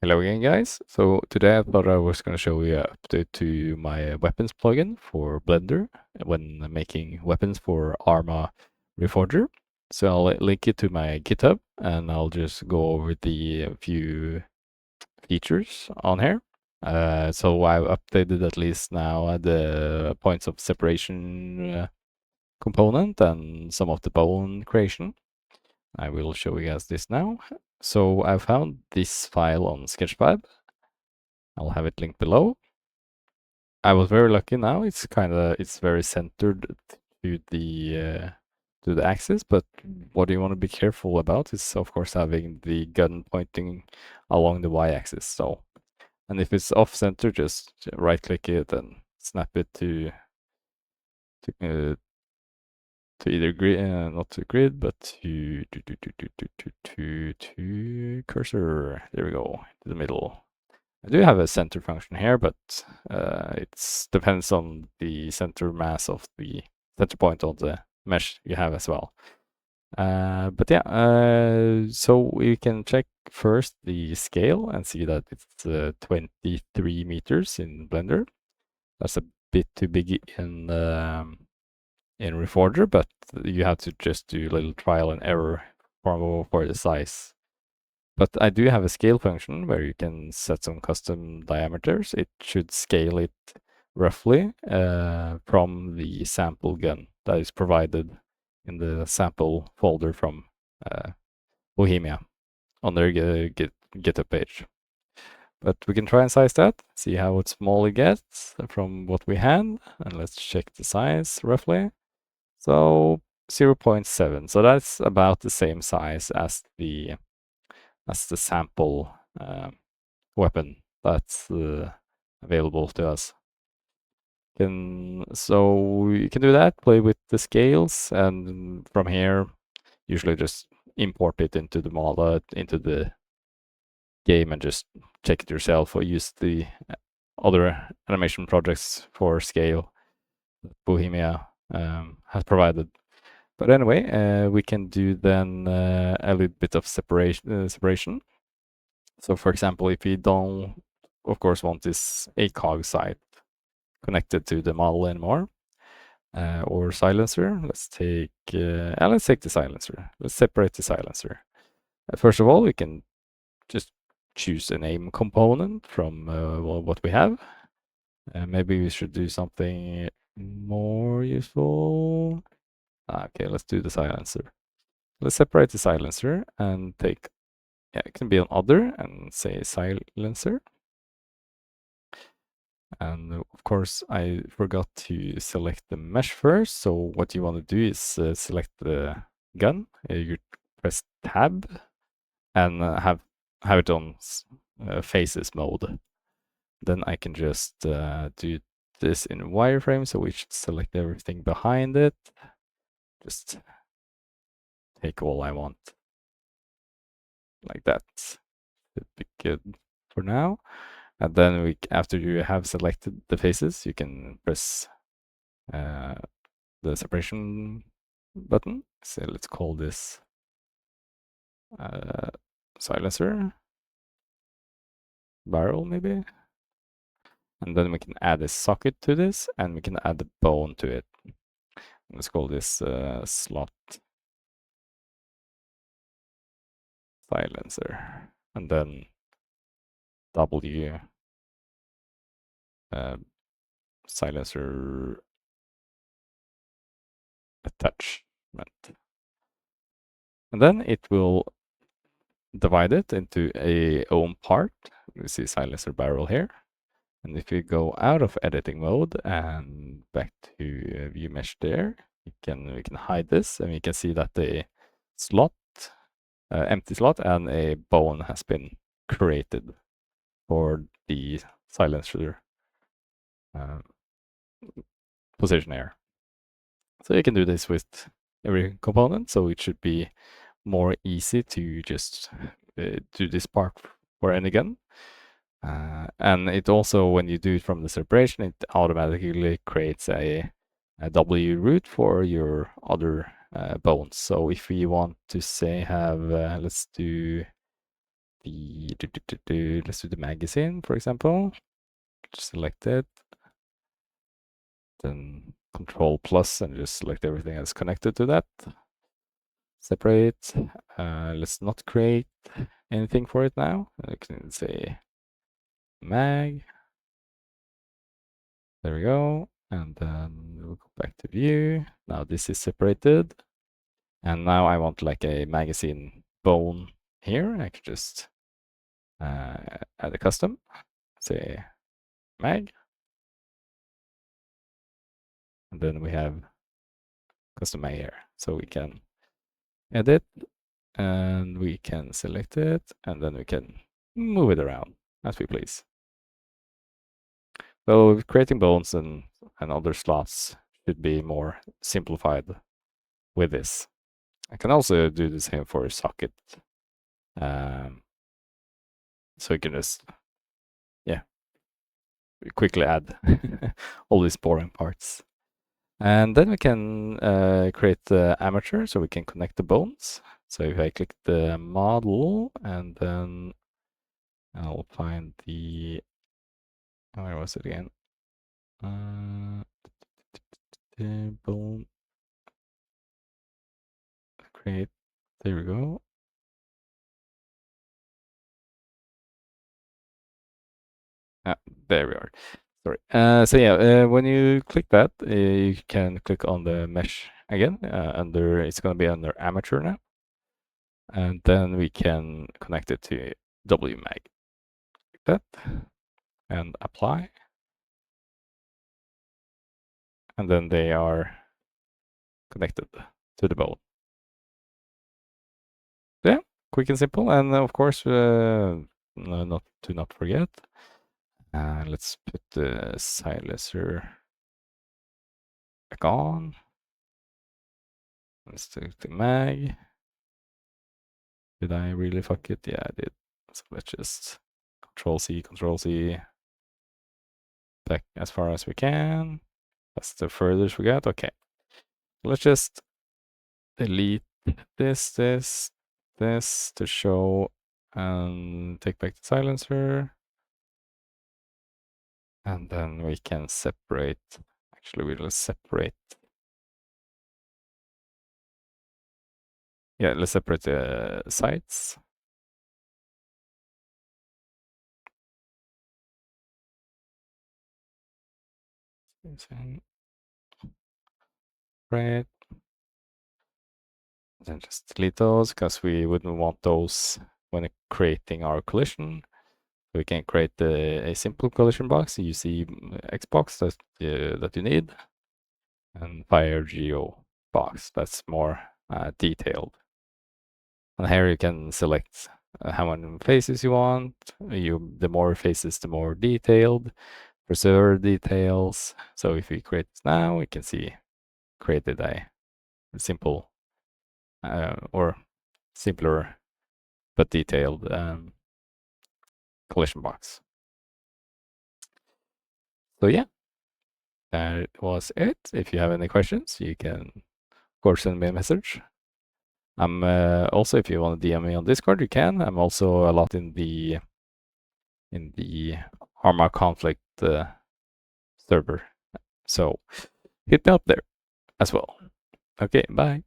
Hello again, guys. So today I thought I was going to show you an update to my weapons plugin for Blender when making weapons for Arma reforger. So I'll link it to my GitHub and I'll just go over the few features on here. So I've updated at least now the points of separation component and some of the bone creation. I will show you guys this now. So I found this file on Sketchfab. I'll have it linked below. I was very lucky now. It's very centered to the axis, but what you want to be careful about is of course having the gun pointing along the y-axis. So, and if it's off center, just right click it and snap it to, uh, to either grid, not to grid, but to cursor. There we go, to the middle. I do have a center function here, but it depends on the center mass of the center point of the mesh you have as well. But yeah, so we can check first the scale and see that it's 23 meters in Blender. That's a bit too big in Reforger, but you have to just do a little trial and error for the size. But I do have a scale function where you can set some custom diameters. It should scale it roughly from the sample gun that is provided in the sample folder from Bohemia on their GitHub page. But we can try and size that, see how small it gets from what we had, and let's check the size roughly. So 0.7, so that's about the same size as the sample weapon that's available to us. So you can do that, play with the scales, and from here, usually just import it into the model, into the game, and just check it yourself, or use the other animation projects for scale that Bohemia has provided. But anyway, we can do then a little bit of separation. So for example, if we don't, of course, want this ACOG site connected to the model anymore, or silencer, let's take the silencer. Let's separate the silencer. First of all, we can just choose a name component from what we have. Maybe we should do something more useful. Okay, let's do the silencer. Let's separate the silencer and take, yeah, it can be an other and say silencer. And of course, I forgot to select the mesh first. So what you want to do is select the gun. You press tab and have it on faces mode. Then I can just do this in wireframe. So we should select everything behind it. Just take all I want like that. It'd be good for now. And then after you have selected the faces, you can press the separation button. So let's call this silencer barrel maybe. And then we can add a socket to this, and we can add a bone to it. Let's call this slot silencer. And then W silencer attachment. And then it will divide it into a own part. We see silencer barrel here. And if we go out of editing mode and back to view mesh there, we can hide this, and we can see that the slot, empty slot, and a bone has been created for the silencer position here. So you can do this with every component, so it should be more easy to just do this part for any gun. And it also, when you do it from the separation, it automatically creates a W root for your other bones. So if we want to say have, let's do the let's do the magazine, for example. Just select it. Then Control plus and just select everything that's connected to that. Separate. Let's not create anything for it now. I can say mag. There we go. And then we'll go back to view. Now this is separated. And now I want like a magazine bone here. I can just add a custom. Say mag. And then we have custom mag here. So we can edit and we can select it and then we can move it around as we please. So creating bones and other slots should be more simplified with this. I can also do the same for a socket. So you can just, yeah, quickly add all these boring parts. And then we can create the armature so we can connect the bones. So if I click the model and then I'll find the, where was it again? The bone, create, there we go. There we are. Sorry. So yeah, when you click that, you can click on the mesh again. It's going to be under armature now, and then we can connect it to WMag, like that, and apply, and then they are connected to the bone. Yeah, quick and simple, and of course, not forget. Let's put the silencer back on. Let's take the mag. Did I really fuck it? Yeah, I did. So let's just Control C, back as far as we can. That's the furthest we got. Okay. Let's just delete this to show and take back the silencer. And then we can separate. Actually, we'll separate. Yeah, let's separate the sides. Right. Then just delete those because we wouldn't want those when creating our collision. We can create a simple collision box. You see Xbox that you need, and Fire Geo box that's more detailed. And here you can select how many faces you want. The more faces, the more detailed. Preserve details. So if we create this now, we can see created a simple or simpler but detailed collision box. So yeah, that was it. If you have any questions, you can of course send me a message. I'm also, if you want to DM me on Discord, you can. I'm also a lot in the Arma conflict server. So hit me up there as well. Okay, bye.